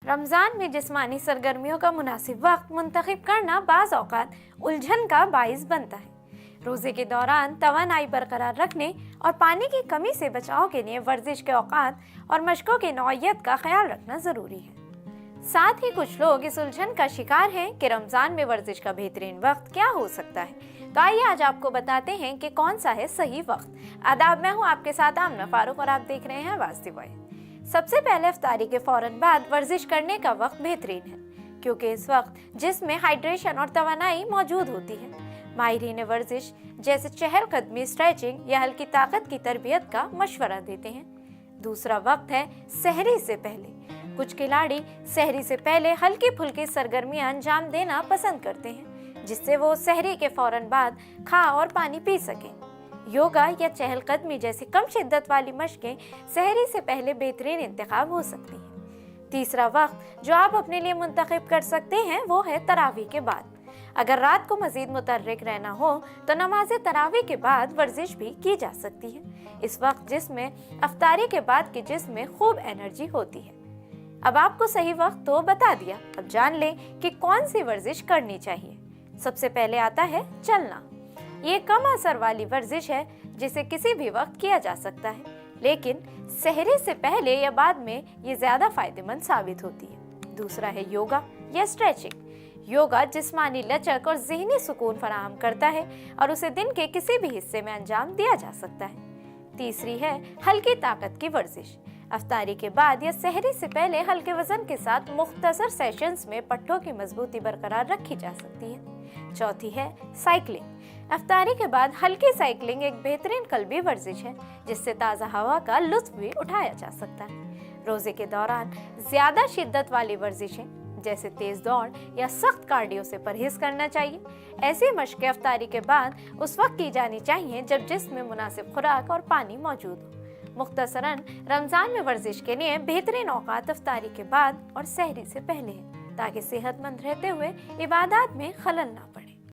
रमज़ान में जिस्मानी सरगर्मियों का मुनासिब वक्त मुंतखब करना बाज़ औक़ात उलझन का बाइस बनता है। रोज़े के दौरान तवानाई बरकरार रखने और पानी की कमी से बचाव के लिए वर्जिश के औक़ात और मशकों की नौइयत का ख्याल रखना ज़रूरी है। साथ ही कुछ लोग इस उलझन का शिकार हैं कि रमज़ान में वर्जिश का बेहतरीन वक्त क्या हो सकता है। तो आइए आज आपको बताते हैं कि कौन सा है सही वक्त। आदाब, मैं हूँ आपके साथ आमना फारूक और आप देख रहे हैं आवाज़ दी वॉइस। सबसे पहले इफ्तारी के फौरन बाद वर्जिश करने का वक्त बेहतरीन है, क्योंकि इस वक्त जिस्म में हाइड्रेशन और तवानाई मौजूद होती है। माहिरीन वर्जिश जैसे चहलकदमी, स्ट्रेचिंग या हल्की ताकत की तरबियत का मशवरा देते हैं। दूसरा वक्त है सहरी से पहले। कुछ खिलाड़ी सहरी से पहले हल्की फुल्की सरगर्मियां अंजाम देना पसंद करते हैं, जिससे वो सहरी के फौरन बाद खा और पानी पी सकें। योगा या चहलकदमी जैसी कम शिद्दत वाली मशकें सहरी से पहले बेहतरीन इंतखाब हो सकती हैं। तीसरा वक्त जो आप अपने लिए मुंतखब कर सकते हैं वो है तरावी के बाद। अगर रात को मजीद मुतर्रिक रहना हो तो नमाज तरावी के बाद वर्जिश भी की जा सकती है। इस वक्त जिसमें अफ्तारी के बाद के जिस्म में खूब एनर्जी होती है। अब आपको सही वक्त तो बता दिया, अब जान लें कि कौन सी वर्जिश करनी चाहिए। सबसे पहले आता है चलना। ये कम असर वाली वर्जिश है जिसे किसी भी वक्त किया जा सकता है, लेकिन सहरी से पहले या बाद में ये ज्यादा फायदेमंद साबित होती है। दूसरा है योगा या स्ट्रेचिंग। योगा जिस्मानी लचक और ज़हनी सुकून फराहम करता है और उसे दिन के किसी भी हिस्से में अंजाम दिया जा सकता है। तीसरी है हल्की ताकत की वर्जिश। अफ्तारी के बाद या सहरी से पहले हल्के वजन के साथ मुख्तसर सेशंस में पट्टों की मजबूती बरकरार रखी जा सकती है। चौथी है साइकिलिंग। अफ्तारी के बाद हल्की साइकिलिंग एक बेहतरीन कल्बी वर्जिश है, जिससे ताज़ा हवा का लुत्फ भी उठाया जा सकता है। रोजे के दौरान ज्यादा शिद्दत वाली वर्जिशें जैसे तेज दौड़ या सख्त कार्डियो से परहेज करना चाहिए। ऐसी मशकें अफ्तारी के बाद उस वक्त की जानी चाहिए जब जिस्म में मुनासिब खुराक और पानी मौजूद हो। मुख्तसरन रमज़ान में वर्जिश के लिए बेहतरीन औकात अफ्तारी के बाद और सहरी से पहले है, ताकि सेहतमंद रहते हुए इबादत में खलल ना पड़े।